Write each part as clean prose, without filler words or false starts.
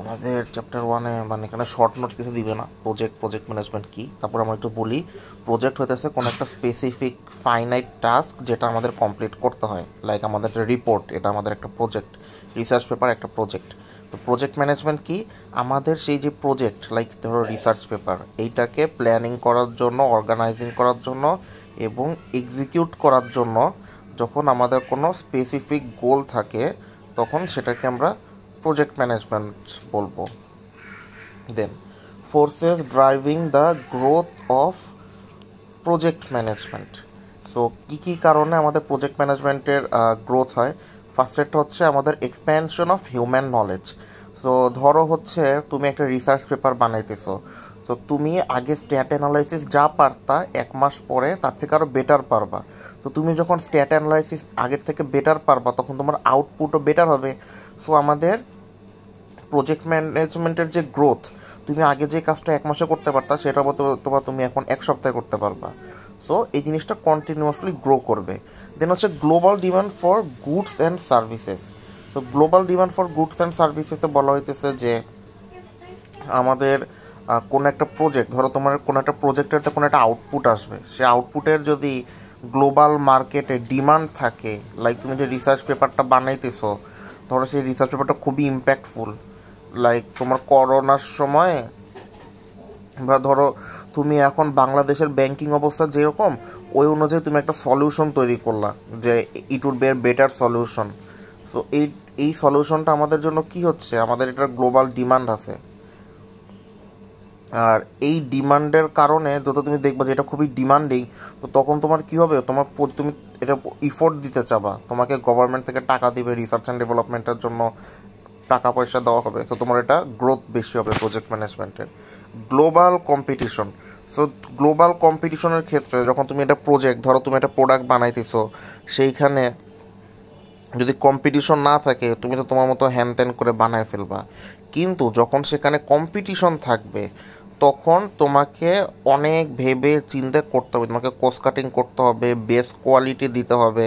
আমাদের চ্যাপ্টার ওয়ানে মানে এখানে শর্ট নোটস কিছু দিবে না, প্রজেক্ট ম্যানেজমেন্ট কী। তারপর আমরা একটু বলি, প্রজেক্ট হইতেছে কোনো একটা স্পেসিফিক ফাইনাইট টাস্ক যেটা আমাদের কমপ্লিট করতে হয়। লাইক আমাদের একটা রিপোর্ট, এটা আমাদের একটা প্রজেক্ট। রিসার্চ পেপার একটা প্রজেক্ট। তো প্রজেক্ট ম্যানেজমেন্ট কি, আমাদের সেই যে প্রজেক্ট, লাইক ধরো রিসার্চ পেপার, এইটাকে প্ল্যানিং করার জন্য, অর্গানাইজিং করার জন্য এবং এক্সিকিউট করার জন্য যখন আমাদের কোনো স্পেসিফিক গোল থাকে তখন সেটাকে আমরা প্রজেক্ট ম্যানেজমেন্ট বলবো। Then forces driving the growth of project management. So কী কী কারণে আমাদের প্রজেক্ট ম্যানেজমেন্টের গ্রোথ হয়? ফার্স্ট একটা হচ্ছে আমাদের expansion of human knowledge. So ধরো হচ্ছে তুমি একটা রিসার্চ পেপার বানাইতেছো, তো তুমি আগে স্ট্যাট অ্যানালাইসিস যা পারতা 1 মাস পরে তার থেকে আরও বেটার পারবা। তো তুমি যখন স্ট্যাট অ্যানালাইসিস আগের থেকে বেটার পারবা তখন তোমার আউটপুটও বেটার হবে। সো আমাদের প্রজেক্ট ম্যানেজমেন্টের যে গ্রোথ, তুমি আগে যে কাজটা 1 মাসে করতে পারতা সেটা তোমার তুমি এখন 1 সপ্তাহে করতে পারবা। সো এই জিনিসটা কন্টিনিউয়াসলি গ্রো করবে। দেন হচ্ছে global demand for goods and services. তো global demand for goods and সার্ভিসেসে বলা হইতেছে যে আমাদের কোনো একটা প্রজেক্ট, ধরো তোমার কোনো একটা প্রজেক্টের কোনো একটা আউটপুট আসবে, সে আউটপুটের যদি গ্লোবাল মার্কেটে ডিমান্ড থাকে, লাইক তুমি যে রিসার্চ পেপারটা বানাইতেছো, ধরো সেই রিসার্চ পেপারটা খুবই ইম্প্যাক্টফুল, লাইক তোমার করোনার সময়, বা ধরো তুমি এখন বাংলাদেশের ব্যাংকিং অবস্থা যেরকম ওই অনুযায়ী তুমি একটা সলিউশন তৈরি করলা যে it would be a better solution. So এই সলিউশনটা আমাদের জন্য কি হচ্ছে, আমাদের এটার গ্লোবাল ডিমান্ড আছে। আর এই ডিমান্ডের কারণে যত তুমি দেখবে যে এটা খুবই ডিমান্ডিং, তো তখন তোমার কি হবে, তুমি এটা ইফোর্ট দিতে চাবা, তোমাকে গভর্নমেন্ট থেকে টাকা দিবে, রিসার্চ অ্যান্ড ডেভেলপমেন্টের জন্য টাকা পয়সা দেওয়া হবে। সো তোমার এটা গ্রোথ বেশি হবে প্রজেক্ট ম্যানেজমেন্টের। Global competition. সো গ্লোবাল কম্পিটিশনের ক্ষেত্রে যখন তুমি একটা প্রজেক্ট, ধরো তুমি একটা প্রোডাক্ট বানাইতেছো, সেইখানে যদি কম্পিটিশন না থাকে তুমি তো তোমার মতো হ্যান ত্যান করে বানায় ফেলবা। কিন্তু যখন সেখানে কম্পিটিশন থাকবে তখন তোমাকে অনেক ভেবে চিন্তা করতে হবে, তোমাকে কস্ট কাটিং করতে হবে, বেস্ট কোয়ালিটি দিতে হবে,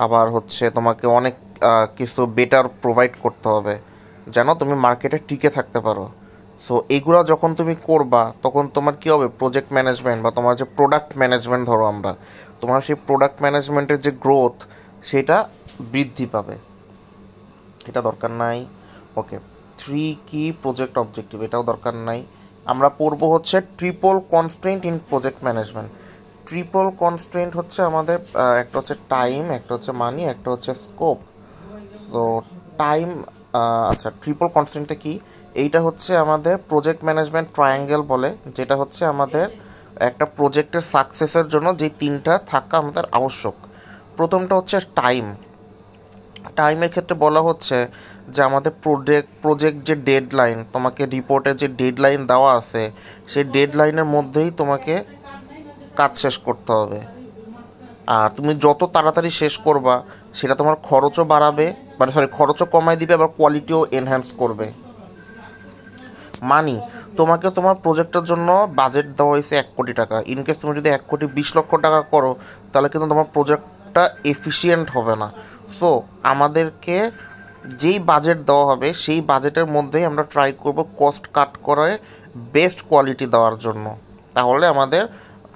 আবার হচ্ছে তোমাকে অনেক কিছু বেটার প্রোভাইড করতে হবে যেন তুমি মার্কেটে টিকে থাকতে পারো। সো এগুলো যখন তুমি করবা তখন তোমার কী হবে, প্রজেক্ট ম্যানেজমেন্ট বা তোমার যে প্রোডাক্ট ম্যানেজমেন্ট, ধরো আমরা, তোমার সেই প্রোডাক্ট ম্যানেজমেন্টের যে গ্রোথ সেটা বৃদ্ধি পাবে। এটা দরকার নাই। ওকে, 3 কি প্রজেক্ট অবজেক্টিভ, এটাও দরকার নাই। আমরা পড়বো হচ্ছে triple constraint in project management. Triple constraint হচ্ছে আমাদের একটা হচ্ছে টাইম, একটা হচ্ছে মানি, একটা হচ্ছে স্কোপ। সো টাইম, আচ্ছা ট্রিপল কনস্ট্রেন্টটা কি, এইটা হচ্ছে আমাদের প্রজেক্ট ম্যানেজমেন্ট ট্রায়াঙ্গেল বলে, যেটা হচ্ছে আমাদের একটা প্রজেক্টের সাকসেসের জন্য যে 3টা থাকা আমাদের আবশ্যক। প্রথমটা হচ্ছে টাইম। টাইমের ক্ষেত্রে বলা হচ্ছে যে আমাদের প্রজেক্ট যে ডেডলাইন, তোমাকে রিপোর্টের যে ডেডলাইন দেওয়া আছে সেই ডেডলাইনের মধ্যেই তোমাকে কাজ শেষ করতে হবে। আর তুমি যত তাড়াতাড়ি শেষ করবা সেটা তোমার খরচও বাড়াবে, মানে খরচও কমাই দিবে, আবার কোয়ালিটিও এনহ্যান্স করবে। মানি, তোমাকে তোমার প্রজেক্টের জন্য বাজেট দেওয়া হয়েছে 1 কোটি টাকা। ইনকেস তুমি যদি 1,20,00,000 টাকা করো তাহলে কিন্তু তোমার প্রজেক্টটা এফিসিয়েন্ট হবে না। সো আমাদেরকে যেই বাজেট দেওয়া হবে সেই বাজেটের মধ্যেই আমরা ট্রাই করব কস্ট কাট করে বেস্ট কোয়ালিটি দেওয়ার জন্য, তাহলে আমাদের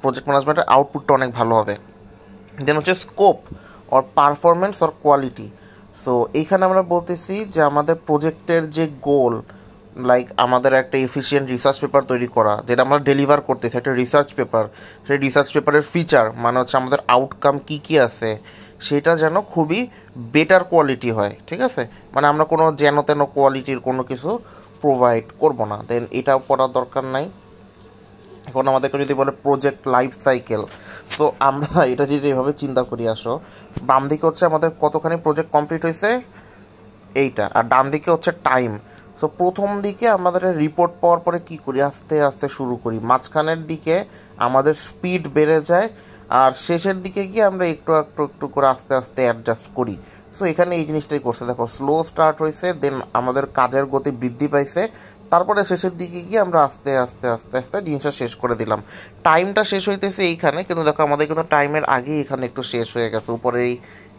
প্রজেক্ট ম্যানেজমেন্টের আউটপুটটা অনেক ভালো হবে। দেন হচ্ছে scope or performance or quality. So এইখানে আমরা বলতেছি যে আমাদের প্রজেক্টের যে গোল, লাইক আমাদের একটা এফিসিয়েন্ট রিসার্চ পেপার তৈরি করা, যেটা আমরা ডেলিভার করতেছি একটা রিসার্চ পেপার, সেই রিসার্চ পেপারের ফিচার মানে হচ্ছে আমাদের আউটকাম কী কী আছে সেটা যেন খুবই বেটার কোয়ালিটি হয়, ঠিক আছে? মানে আমরা কোনো যেন তেন কোয়ালিটির কোনো কিছু প্রোভাইড করব না। দেন এটাও পড়ার দরকার নাই। এখন আমাদেরকে যদি বলে প্রজেক্ট লাইফ সাইকেল, সো আমরা এটা যদি এভাবে চিন্তা করি, আসো বাম দিকে হচ্ছে আমাদের কতখানি প্রজেক্ট কমপ্লিট হয়েছে এইটা, আর ডান দিকে হচ্ছে টাইম। সো প্রথম দিকে আমাদের রিপোর্ট পাওয়ার পরে কী করি, আস্তে আস্তে শুরু করি, মাঝখানের দিকে আমাদের স্পিড বেড়ে যায়, আর শেষের দিকে গিয়ে আমরা একটু একটু একটু করে আস্তে আস্তে অ্যাডজাস্ট করি। সো এখানে এই জিনিসটাই করছে, দেখো স্লো স্টার্ট হয়েছে, দেন আমাদের কাজের গতি বৃদ্ধি পাইছে, তারপরে শেষের দিকে গিয়ে আমরা আস্তে আস্তে আস্তে আস্তে জিনিসটা শেষ করে দিলাম। টাইমটা শেষ হইতেছে এইখানে, কিন্তু দেখো আমাদের কিন্তু টাইমের আগেই এখানে একটু শেষ হয়ে গেছে, উপরে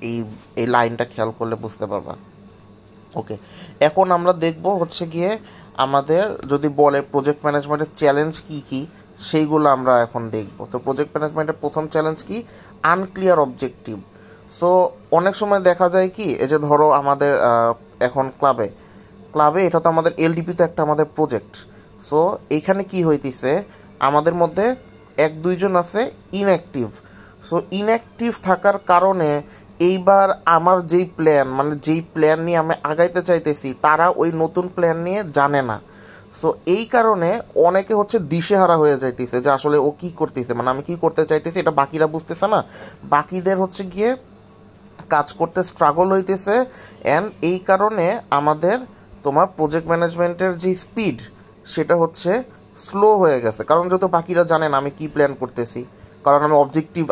এই এই লাইনটা খেয়াল করলে বুঝতে পারবা। ওকে, এখন আমরা দেখব হচ্ছে গিয়ে আমাদের যদি বলে প্রজেক্ট ম্যানেজমেন্টের চ্যালেঞ্জ কী কী, সেইগুলো আমরা এখন দেখব। তো প্রজেক্ট ম্যানেজমেন্টের প্রথম চ্যালেঞ্জ কি? Unclear objective. সো অনেক সময় দেখা যায় কি, এই যে ধরো আমাদের এখন ক্লাবে ক্লাবে এটা তো আমাদের এলডিপি, তো একটা আমাদের প্রজেক্ট। সো এইখানে কি হইতেছে, আমাদের মধ্যে এক দুইজন আছে ইনঅ্যাক্টিভ। সো ইনঅ্যাক্টিভ থাকার কারণে এইবার আমার যেই প্ল্যান, মানে যেই প্ল্যান নিয়ে আমি আগাইতে চাইতেছি, তারা ওই নতুন প্ল্যান নিয়ে জানে না। সো এই কারণে অনেকে হচ্ছে দিশেহারা হয়ে যাইতেছে যে আসলে ও কী করতেছে, মানে আমি কী করতে চাইতেছি এটা বাকিরা বুঝতেছে না, বাকিদের হচ্ছে গিয়ে কাজ করতে স্ট্রাগল হইতেছে। অ্যান্ড এই কারণে আমাদের তোমার প্রজেক্ট ম্যানেজমেন্টের যে স্পিড সেটা হচ্ছে স্লো হয়ে গেছে, কারণ যেহেতু বাকিরা জানে না আমি কী প্ল্যান করতেছি, কারণ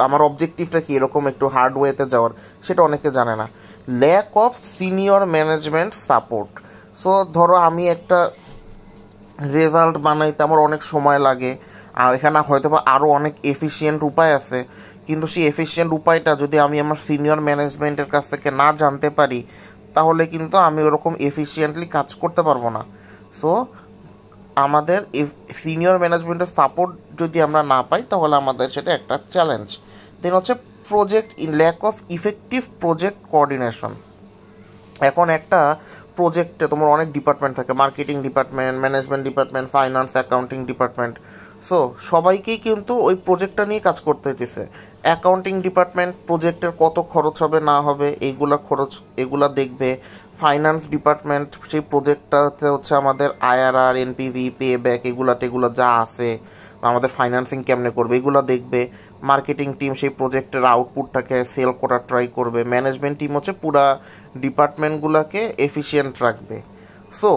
আমার অবজেক্টিভটা কি এরকম একটু হার্ড ওয়েতে যাওয়ার, সেটা অনেকে জানে না। Lack of senior management support. So ধরো আমি একটা রেজাল্ট বানাইতে আমার অনেক সময় লাগে, আর এখানে হয়তো বা আরও অনেক এফিশিয়েন্ট উপায় আছে, কিন্তু সেই এফিশিয়েন্ট উপায়টা যদি আমি আমার সিনিয়র ম্যানেজমেন্টের কাছ থেকে না জানতে পারি, তাহলে কিন্তু আমি ওরকম এফিশিয়েন্টলি কাজ করতে পারবো না। সো আমাদের সিনিয়র ম্যানেজমেন্টের সাপোর্ট যদি আমরা না পাই, তাহলে আমাদের সেটা একটা চ্যালেঞ্জ। দেন হচ্ছে project in lack of effective project coordination. এখন একটা প্রজেক্টে তোমার অনেক ডিপার্টমেন্ট থাকে, marketing department, management department, finance, accounting department. So সবাইকেই কিন্তু ওই প্রজেক্টটা নিয়ে কাজ করতে হইতেছে। অ্যাকাউন্টিং ডিপার্টমেন্ট প্রজেক্টের কত খরচ হবে না হবে এগুলা দেখবে। ফাইন্যান্স ডিপার্টমেন্ট সেই প্রজেক্টটাতে হচ্ছে আমাদের আইআরআর, এনপিভি, পে ব্যাক এগুলো যা আছে, আমাদের ফাইন্যান্সিং কেমনে করবে এগুলো দেখবে। মার্কেটিং টিম সেই প্রজেক্টের আউটপুটটাকে সেল করার ট্রাই করবে। ম্যানেজমেন্ট টিম হচ্ছে পুরা ডিপার্টমেন্টগুলোকে এফিশিয়েন্ট রাখবে। সো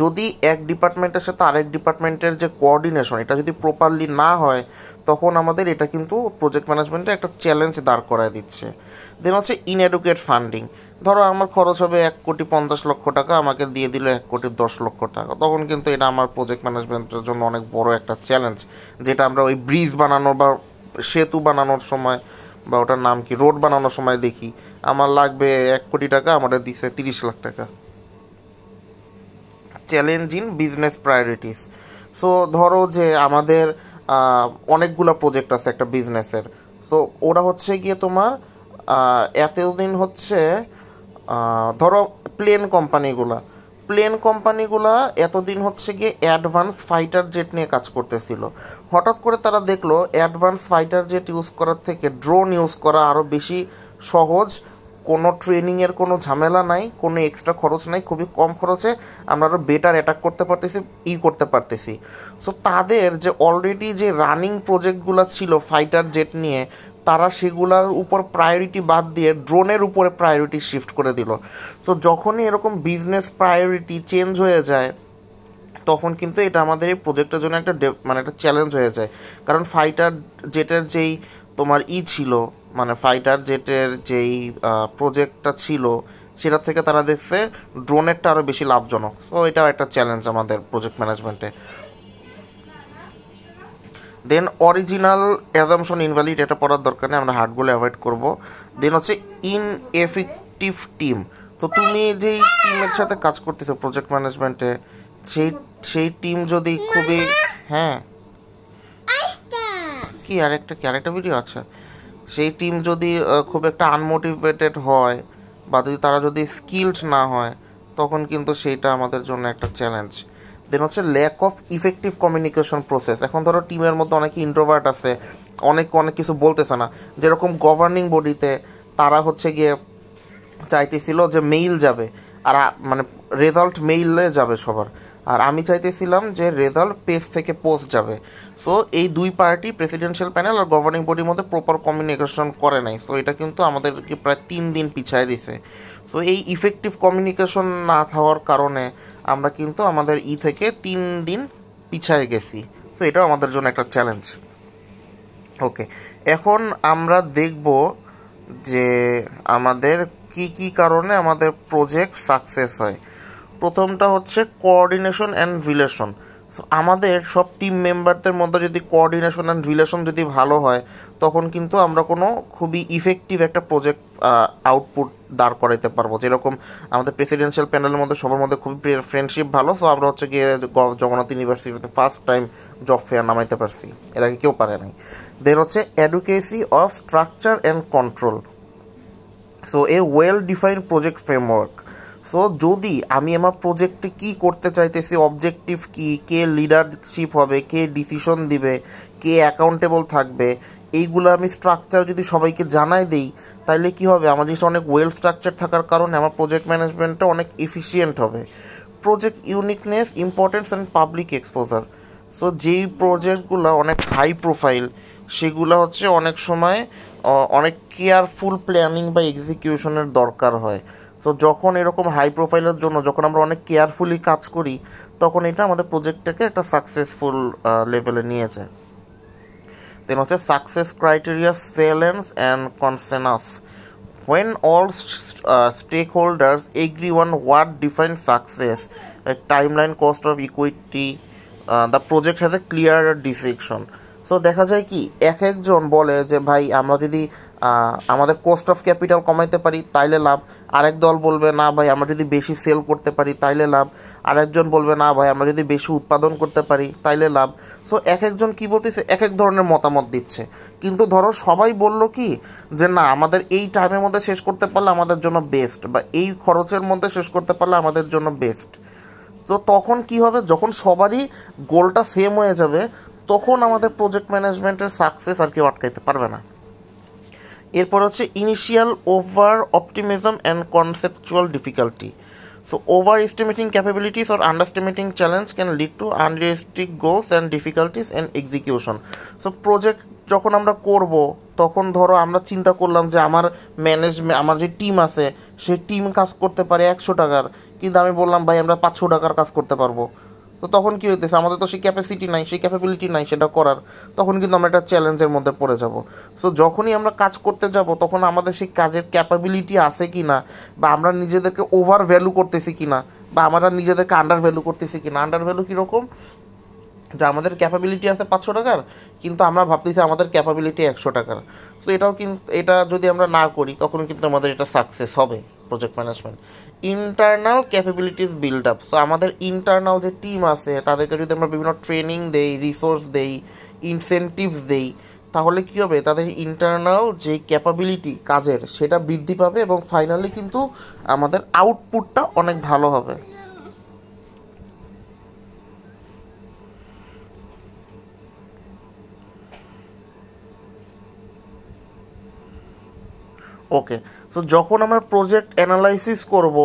যদি এক ডিপার্টমেন্টের সাথে আরেক ডিপার্টমেন্টের যে কোঅর্ডিনেশন এটা যদি প্রপারলি না হয়, তখন আমাদের এটা কিন্তু প্রজেক্ট ম্যানেজমেন্টে একটা চ্যালেঞ্জ দাঁড় করায় দিচ্ছে। দেন হচ্ছে ইনএডুকেট ফান্ডিং। ধরো আমার খরচ হবে 1,50,00,000 টাকা, আমাকে দিয়ে দিল 1,10,00,000 টাকা, তখন কিন্তু এটা আমার প্রজেক্ট ম্যানেজমেন্টের জন্য অনেক বড় একটা চ্যালেঞ্জ, যেটা আমরা ওই ব্রিজ বানানোর বা সেতু বানানোর সময়, বা ওটার নাম কি, রোড বানানোর সময় দেখি আমার লাগবে 1,00,00,000 টাকা, আমাদের দিছে 30,00,000 টাকা। Challenge in business priorities. So ধরো যে আমাদের অনেকগুলো প্রজেক্ট আছে একটা বিজনেসের। সো ওরা হচ্ছে গিয়ে তোমার এতদিন হচ্ছে ধরো প্লেন কোম্পানিগুলা এতদিন হচ্ছে গিয়ে অ্যাডভান্স ফাইটার জেট নিয়ে কাজ করতেছিল। হঠাৎ করে তারা দেখলো অ্যাডভান্স ফাইটার জেট ইউজ করার থেকে ড্রোন ইউজ করা আরও বেশি সহজ, কোনো ট্রেনিংয়ের কোনো ঝামেলা নাই, কোনো এক্সট্রা খরচ নাই, খুবই কম খরচে আমরা আরও বেটার অ্যাটাক করতে পারতেছি। সো তাদের যে অলরেডি যে রানিং প্রজেক্টগুলো ছিল ফাইটার জেট নিয়ে, তারা সেগুলোর উপর প্রায়োরিটি বাদ দিয়ে ড্রোনের উপরে প্রায়োরিটি শিফট করে দিল। তো যখনই এরকম বিজনেস প্রায়োরিটি চেঞ্জ হয়ে যায়, তখন কিন্তু এটা আমাদের এই প্রজেক্টের জন্য মানে একটা চ্যালেঞ্জ হয়ে যায়। কারণ ফাইটার জেটের যেই তোমার ছিল, মানে ফাইটার জেটের যেই প্রজেক্টটা ছিল, সেটার থেকে তারা দেখছে ড্রোনেরটা আরও বেশি লাভজনক। সো এটাও একটা চ্যালেঞ্জ আমাদের প্রজেক্ট ম্যানেজমেন্টে। দেন অরিজিনাল অ্যাজামশন ইনভ্যালিড, এটা পড়ার দরকার নেই, আমরা হার্ডগুলো অ্যাভয়েড করব। দেন হচ্ছে ইনএফেক্টিভ টিম। তো তুমি যেই টিমের সাথে কাজ করতেছো প্রজেক্ট ম্যানেজমেন্টে, সেই সেই টিম যদি খুবই, হ্যাঁ আরেকটা ভিডিও আছে, সেই টিম যদি খুব একটা আনমোটিভেটেড হয়, বা যদি তারা যদি স্কিলড না হয়, তখন কিন্তু সেইটা আমাদের জন্য একটা চ্যালেঞ্জ। দেন হচ্ছে lack of effective communication process. এখন ধরো টিমের মধ্যে অনেকে ইন্ট্রোভার্ট আছে, অনেক কিছু বলতেছে না। যেরকম গভর্নিং বডিতে তারা হচ্ছে গিয়ে চাইতেছিল যে মেইল যাবে, আর মানে রেজাল্ট মেইলে যাবে সবার, আর আমি চাইতেছিলাম যে রেজাল্ট পেজ থেকে পোস্ট যাবে। সো এই দুই পার্টি, প্রেসিডেন্সিয়াল প্যানেল আর গভর্নিং বডির মধ্যে প্রপার কমিউনিকেশন করে নাই। সো এটা কিন্তু আমাদেরকে প্রায় 3 দিন পিছায় দিছে। সো এই ইফেক্টিভ কমিউনিকেশন না থাকার কারণে আমরা কিন্তু আমাদের থেকে 3 দিন পিছায় গেছি। সো এটাও আমাদের জন্য একটা চ্যালেঞ্জ। ওকে, এখন আমরা দেখব যে আমাদের কি কি কারণে আমাদের প্রজেক্ট সাকসেস হয়। প্রথমটা হচ্ছে কোঅর্ডিনেশন অ্যান্ড রিলেশন। সো আমাদের সব টিম মেম্বারদের মধ্যে যদি কোঅর্ডিনেশন অ্যান্ড রিলেশন যদি ভালো হয়, তখন কিন্তু আমরা কোনো খুবই ইফেক্টিভ একটা প্রজেক্ট আউটপুট দাঁড় করাইতে পারবো। যেরকম আমাদের প্রেসিডেন্সিয়াল প্যানেলের মধ্যে সবার মধ্যে খুবই ফ্রেন্ডশিপ ভালো, সো আমরা হচ্ছে গিয়ে জগন্নাথ ইউনিভার্সিটিতে ফার্স্ট টাইম জব ফেয়ার নামাইতে পারছি, এর আগে কেউ পারে নাই। দেন হচ্ছে adequacy of structure and control, so a well defined project framework. So যদি আমি আমার প্রজেক্টে কী করতে চাইতেছি, অবজেক্টিভ কী, কে লিডারশিপ হবে, কে ডিসিশন দিবে, কে অ্যাকাউন্টেবল থাকবে, এইগুলো আমি স্ট্রাকচার যদি সবাইকে জানাই দিই, তাহলে কী হবে, আমার জিনিসটা অনেক ওয়েল স্ট্রাকচার থাকার কারণে আমার প্রজেক্ট ম্যানেজমেন্টটা অনেক এফিসিয়েন্ট হবে। Project uniqueness, importance and public exposure. So যেই প্রজেক্টগুলো অনেক হাই প্রোফাইল, সেগুলো হচ্ছে অনেক সময় অনেক কেয়ারফুল প্ল্যানিং বা এক্সিকিউশনের দরকার হয়। সো যখন এরকম হাই প্রোফাইলের জন্য যখন আমরা অনেক কেয়ারফুলি কাজ করি, তখন এটা আমাদের প্রজেক্টটাকে একটা সাকসেসফুল লেভেলে নিয়ে যায়। দেন হচ্ছে success criteria, salience and consensus. When all stakeholders agree on what defines success, like timeline, cost of equity, the project has a clear direction. So দেখা যায় কি, এক একজন বলে যে ভাই আমরা যদি আমাদের কস্ট অফ ক্যাপিটাল কমাইতে পারি তাইলে লাভ, আরেক দল বলবে না ভাই আমরা যদি বেশি সেল করতে পারি তাইলে লাভ, আরেকজন বলবে না ভাই আমরা যদি বেশি উৎপাদন করতে পারি তাইলে লাভ। সো এক একজন কী বলতেছে, এক এক ধরনের মতামত দিচ্ছে। কিন্তু ধরো সবাই বলল কি যে না আমাদের এই টাইমের মধ্যে শেষ করতে পারলে আমাদের জন্য বেস্ট, বা এই খরচের মধ্যে শেষ করতে পারলে আমাদের জন্য বেস্ট। তো তখন কি হবে, যখন সবারই গোলটা সেম হয়ে যাবে, তখন আমাদের প্রজেক্ট ম্যানেজমেন্টের সাকসেস আর কেউ আটকাইতে পারবে না। এরপর হচ্ছে initial over optimism and conceptual difficulty. So over estimating capabilities or underestimating challenge can lead to unrealistic goals and difficulties and execution. So project যখন আমরা করব, তখন ধরো আমরা চিন্তা করলাম যে আমার আমার যে টিম আছে সেই টিম কাজ করতে পারে 100 টাকার, কিন্তু আমি বললাম ভাই আমরা 500 টাকার কাজ করতে পারবো। তো তখন কী হইতেছে, আমাদের তো সেই ক্যাপাসিটি নাই, সেই ক্যাপাবিলিটি নাই সেটা করার, তখন কিন্তু আমরা একটা চ্যালেঞ্জের মধ্যে পড়ে যাব। সো যখনই আমরা কাজ করতে যাব, তখন আমাদের সেই কাজের ক্যাপাবিলিটি আছে কি না, বা আমরা নিজেদেরকে ওভার ভ্যালু করতেছি কি না, বা আমরা নিজেদেরকে আন্ডার ভ্যালু করতেছি কি না। আন্ডার ভ্যালু কীরকম, যে আমাদের ক্যাপাবিলিটি আছে 500 টাকার, কিন্তু আমরা ভাবতেছি আমাদের ক্যাপাবিলিটি 100 টাকার। সো এটাও কিন্তু, এটা যদি আমরা না করি তখন কিন্তু আমাদের এটা সাকসেস হবে project management. Internal capabilities build up. So আমাদের ইন্টারনাল যে টিম আছে তাদেরকে যদি আমরা বিভিন্ন ট্রেনিং দেই, রিসোর্স দেই, ইনসেনটিভস দেই, তাহলে কী হবে, তাদের ইন্টারনাল যে ক্যাপাবিলিটি কাজের সেটা বৃদ্ধি পাবে, এবং ফাইনালি কিন্তু আমাদের আউটপুটটা অনেক ভালো হবে। ওকে, সো যখন আমরা প্রজেক্ট অ্যানালাইসিস করব,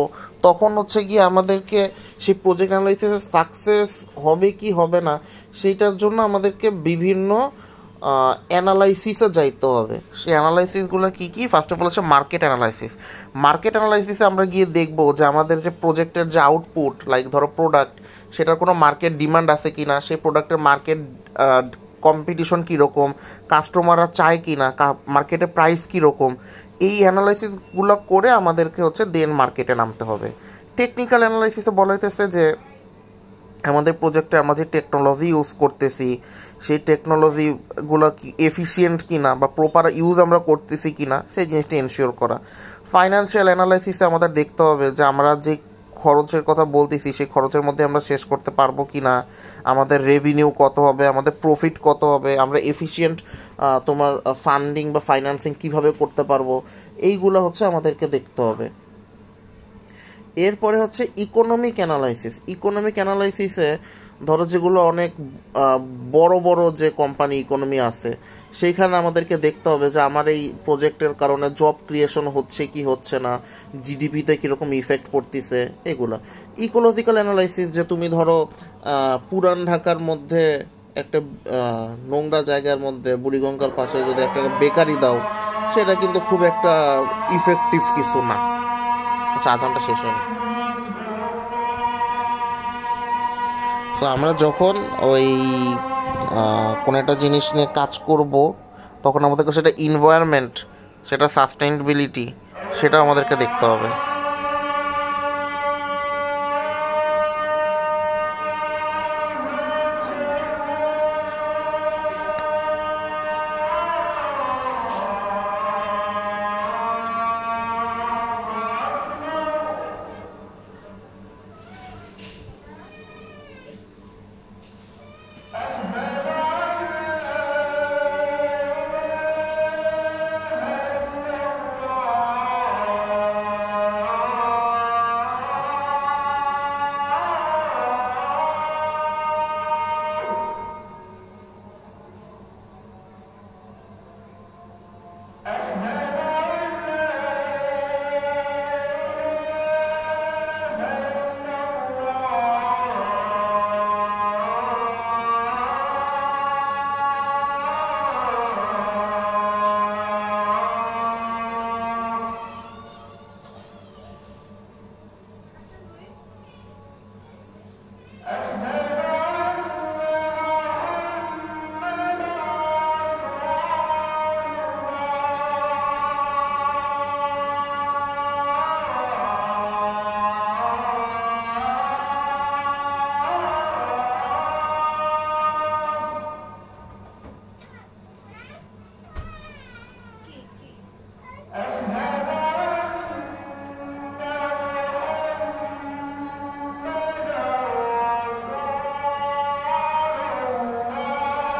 তখন হচ্ছে গিয়ে আমাদেরকে সেই প্রজেক্ট অ্যানালাইসিসের সাকসেস হবে কি হবে না, সেইটার জন্য আমাদেরকে বিভিন্ন অ্যানালাইসিসে যাইতে হবে। সেই অ্যানালাইসিসগুলো কী কী, ফার্স্ট অফ অল হচ্ছে মার্কেট অ্যানালাইসিস। মার্কেট অ্যানালাইসিসে আমরা গিয়ে দেখব যে আমাদের যে প্রজেক্টের যে আউটপুট, লাইক ধরো প্রোডাক্ট, সেটার কোনো মার্কেট ডিমান্ড আছে কি না, সেই প্রোডাক্টের মার্কেট কম্পিটিশন কীরকম, কাস্টমাররা চায় কি না, মার্কেটে প্রাইস কীরকম। এই অ্যানালাইসিসগুলো করে আমাদেরকে হচ্ছে দেন মার্কেটে নামতে হবে। টেকনিক্যাল অ্যানালাইসিসে বলা হইতেছে যে আমাদের প্রজেক্টে আমরা যে টেকনোলজি ইউজ করতেছি, সেই টেকনোলজিগুলো কি এফিসিয়েন্ট কিনা বা প্রপার ইউজ আমরা করতেছি কিনা, সেই জিনিসটা এনশিওর করা। ফাইন্যান্সিয়াল অ্যানালাইসিসে আমাদের দেখতে হবে যে আমরা যে খরচের কথা বলতেছি সেই খরচের মধ্যে আমরা শেষ করতে পারবো কি না, আমাদের রেভিনিউ কত হবে, আমাদের প্রফিট কত হবে, আমরা এফিসিয়েন্ট তোমার ফান্ডিং বা ফাইন্যান্সিং কিভাবে করতে পারবো, এইগুলো হচ্ছে আমাদেরকে দেখতে হবে। এরপরে হচ্ছে ইকোনমিক অ্যানালাইসিস। ইকোনমিক অ্যানালাইসিসে ধরো যেগুলো অনেক বড় বড় যে কোম্পানি ইকোনমি আছে, সেইখানে আমাদেরকে দেখতে হবে যে আমার এই প্রজেক্টের কারণে জব ক্রিয়েশন হচ্ছে কি হচ্ছে না, জিডিপিতে কীরকম ইফেক্ট পড়তেছে, এগুলো। ইকোলজিক্যাল অ্যানালাইসিস, যে তুমি ধরো পুরান ঢাকার মধ্যে একটা নোংরা জায়গার মধ্যে বুড়িগঙ্গার পাশে যদি একটা বেকারি দাও, সেটা কিন্তু খুব একটা ইফেক্টিভ কিছু না। আচ্ছা, আধানটা শেষ হয়নি। তো আমরা যখন ওই কোনো একটা জিনিস নিয়ে কাজ করব, তখন আমাদেরকে সেটা এনভায়রনমেন্ট, সেটা সাস্টেইনেবিলিটি, সেটা আমাদেরকে দেখতে হবে।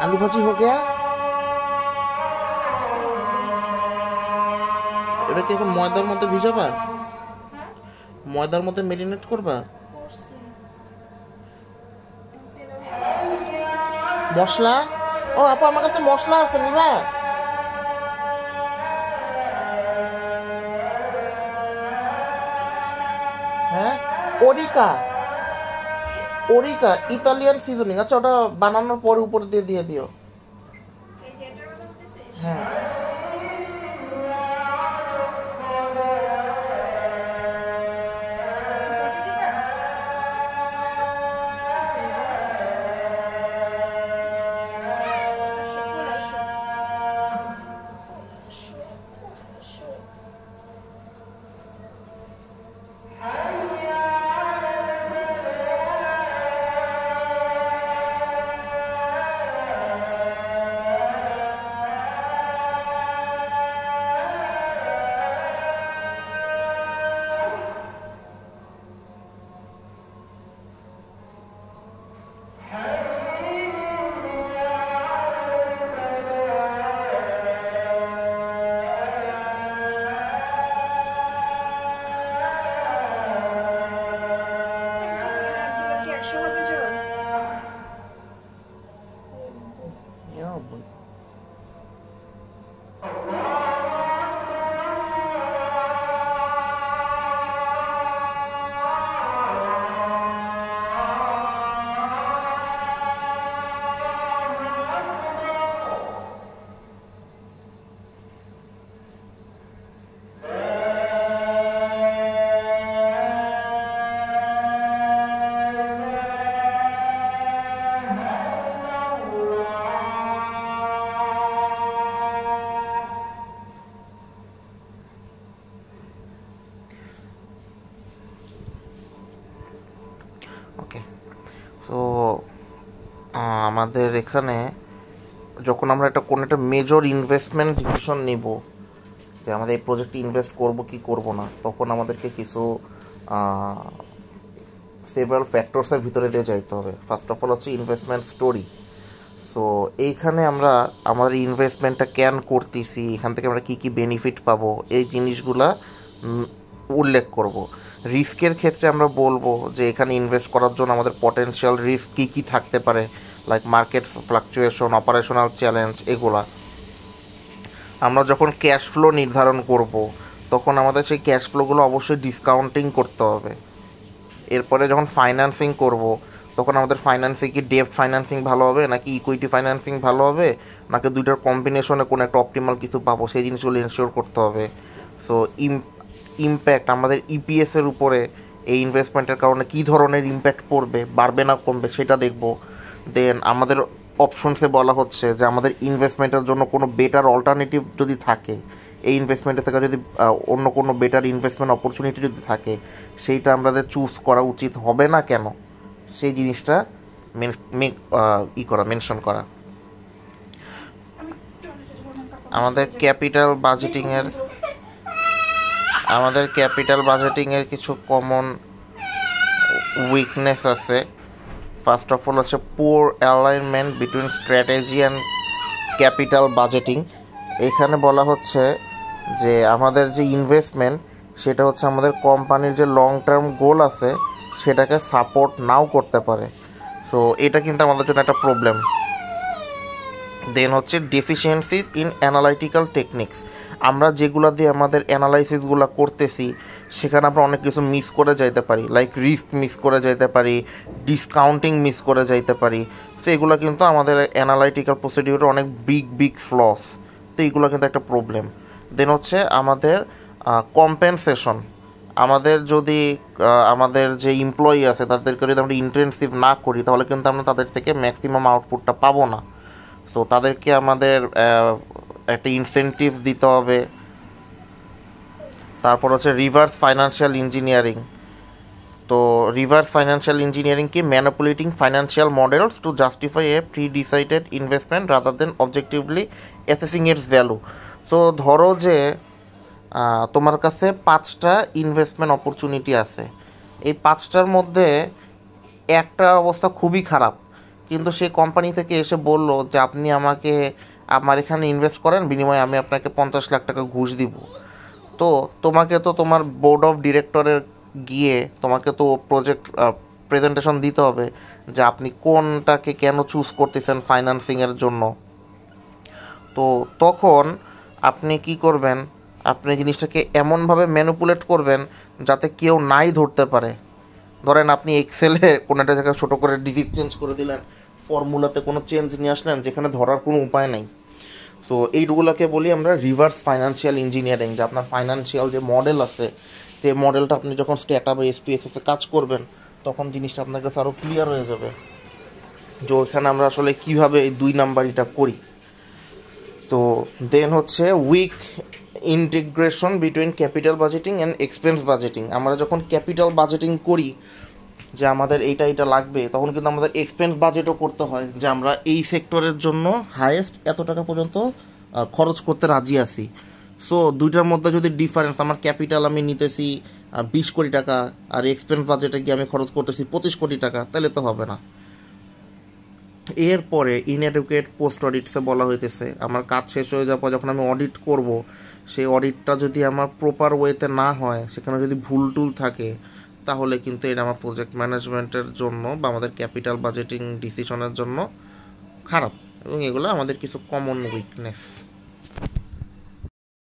आलू भाजी हो गया এটা কি এখন ময়দার মধ্যে ভিজাবা ময়দার মধ্যে মেরিনেট করবা মশলা ও আপু আমার কাছে মশলা আছে নিবা হ্যাঁ ওরিকা ওরিকা ইতালিয়ান সিজনিং আচ্ছা ওটা বানানোর পরে উপরে দিয়ে দিও হ্যাঁ ওকে সো আমাদের এখানে যখন আমরা কোনো একটা মেজর ইনভেস্টমেন্ট ডিসিশন নিব যে আমাদের এই প্রজেক্টে ইনভেস্ট করব কি করব না তখন আমাদেরকে কিছু সেভারাল ফ্যাক্টরসের ভিতরে দিয়ে যাইতে হবে ফার্স্ট অফ অল হচ্ছে ইনভেস্টমেন্ট স্টোরি সো এইখানে আমরা আমাদের ইনভেস্টমেন্টটা কেন করতেছি এখান থেকে আমরা কী কী বেনিফিট পাবো এই জিনিসগুলা উল্লেখ করব রিস্কের ক্ষেত্রে আমরা বলবো যে এখানে ইনভেস্ট করার জন্য আমাদের পটেনশিয়াল রিস্ক কী কী থাকতে পারে like market fluctuation operational challenge এগুলা আমরা যখন ক্যাশ ফ্লো নির্ধারণ করব তখন আমাদের সেই ক্যাশ ফ্লোগুলো অবশ্যই ডিসকাউন্টিং করতে হবে এরপরে যখন ফাইন্যান্সিং করব তখন আমাদের ফাইন্যান্সিং কি ডেট ফাইন্যান্সিং ভালো হবে নাকি ইকুইটি ফাইন্যান্সিং ভালো হবে নাকি দুইটার কম্বিনেশনে কোনো একটা অপটিমাল কিছু পাবো সেই জিনিসগুলো এনশিওর করতে হবে সো ইম্প্যাক্ট আমাদের ইপিএসের উপরে এই ইনভেস্টমেন্টের কারণে কী ধরনের ইম্প্যাক্ট পড়বে বাড়বে না কমবে সেটা দেখব দেন আমাদের অপশনসে বলা হচ্ছে যে আমাদের ইনভেস্টমেন্টের জন্য কোনো বেটার অল্টারনেটিভ যদি থাকে এই ইনভেস্টমেন্টের থেকে যদি অন্য কোনো বেটার ইনভেস্টমেন্ট অপরচুনিটি যদি থাকে সেইটা আমাদের চুজ করা উচিত হবে না কেন সেই জিনিসটা মেনশন করা আমাদের ক্যাপিটাল বাজেটিংয়ের কিছু কমন উইকনেস আছে ফার্স্ট অফ অল হচ্ছে poor alignment between strategy and capital budgeting এখানে বলা হচ্ছে যে আমাদের যে ইনভেস্টমেন্ট সেটা হচ্ছে আমাদের কোম্পানির যে লং টার্ম গোল আছে সেটাকে সাপোর্ট নাও করতে পারে সো এটা কিন্তু আমাদের জন্য একটা প্রবলেম দেন হচ্ছে ডেফিসিয়েন্সিস ইন অ্যানালাইটিক্যাল টেকনিক্স আমরা যেগুলো দিয়ে আমাদের অ্যানালাইসিসগুলো করতেছি সেখানে আমরা অনেক কিছু মিস করে যাইতে পারি লাইক রিস্ক মিস করে যাইতে পারি ডিসকাউন্টিং মিস করে যাইতে পারি তো এগুলো কিন্তু আমাদের অ্যানালাইটিক্যাল প্রসিডিউরে অনেক বিগ ফ্লস তো এইগুলো কিন্তু একটা প্রবলেম দেন হচ্ছে আমাদের কম্পেনসেশন আমাদের যদি আমাদের যে এমপ্লয়ি আছে তাদেরকে যদি আমরা ইন্টেনসিভ না করি তাহলে কিন্তু আমরা তাদের থেকে ম্যাক্সিমাম আউটপুটটা পাবো না সো তাদেরকে আমাদের একটা ইনসেন্টিভ দিতে হবে তারপর হচ্ছে রিভার্স ফাইন্যান্সিয়াল ইঞ্জিনিয়ারিং তো রিভার্স ফাইন্যান্সিয়াল ইঞ্জিনিয়ারিং কি manipulating financial models to justify a pre decided investment rather than objectively assessing its value so ধরো যে তোমার কাছে 5টা ইনভেস্টমেন্ট অপরচুনিটি আছে এই 5টার মধ্যে একটা অবস্থা খুবই খারাপ কিন্তু সেই কোম্পানি থেকে এসে বলল যে আপনি আমাকে আমার এখানে ইনভেস্ট করেন, বিনিময়ে আমি আপনাকে 50 লাখ টাকা ঘুষ দিব। তো তোমাকে তো তোমার বোর্ড অফ ডিরেক্টরের গিয়ে তোমাকে তো প্রজেক্ট প্রেজেন্টেশন দিতে হবে যে আপনি কোনটাকে কেন চুজ করতেছেন ফাইন্যান্সিংয়ের জন্য। তো তখন আপনি কি করবেন, আপনি জিনিসটাকে এমনভাবে ম্যানিপুলেট করবেন যাতে কেউ নাই ধরতে পারে। ধরেন আপনি এক্সেলে কোনো একটা জায়গায় ছোটো করে ডিজিট চেঞ্জ করে দিলেন, ফর্মুলাতে কোনো চেঞ্জ নিয়ে আসলেন যেখানে ধরার কোনো উপায় নাই। সো এইগুলোকে বলি আমরা রিভার্স ফাইন্যান্সিয়াল ইঞ্জিনিয়ারিং, যে আপনার ফাইন্যান্সিয়াল যে মডেল আছে, যে মডেলটা আপনি যখন স্ট্যাটা বা এসপিএসএসে কাজ করবেন তখন জিনিসটা আপনার কাছে আরও ক্লিয়ার হয়ে যাবে যে ওইখানে আমরা আসলে কীভাবে এই 2 নাম্বারিটা করি। তো দেন হচ্ছে weak integration between capital budgeting and expense budgeting. আমরা যখন ক্যাপিটাল বাজেটিং করি যে আমাদের এইটা লাগবে, তখন কিন্তু আমাদের এক্সপেন্স বাজেটও করতে হয় যে আমরা এই সেক্টরের জন্য হাইয়েস্ট এত টাকা পর্যন্ত খরচ করতে রাজি আছি। সো দুইটার মধ্যে যদি ডিফারেন্স, আমার ক্যাপিটাল আমি নিতেছি 20 কোটি টাকা আর এক্সপেন্স বাজেটে গিয়ে আমি খরচ করতেছি 25 কোটি টাকা, তাহলে তো হবে না। এরপরে ইনএডুকেট পোস্ট অডিটসে বলা হইতেছে আমার কাজ শেষ হয়ে যাওয়ার পর যখন আমি অডিট করব, সেই অডিটটা যদি আমার প্রপার ওয়েতে না হয়, সেখানে যদি ভুল টুল থাকে, তাহলে কিন্তু এটা আমার প্রজেক্ট ম্যানেজমেন্টের জন্য বা আমাদের ক্যাপিটাল বাজেটিং ডিসিশনের জন্য খারাপ। এবং এগুলো আমাদের কিছু কমন উইকনেস।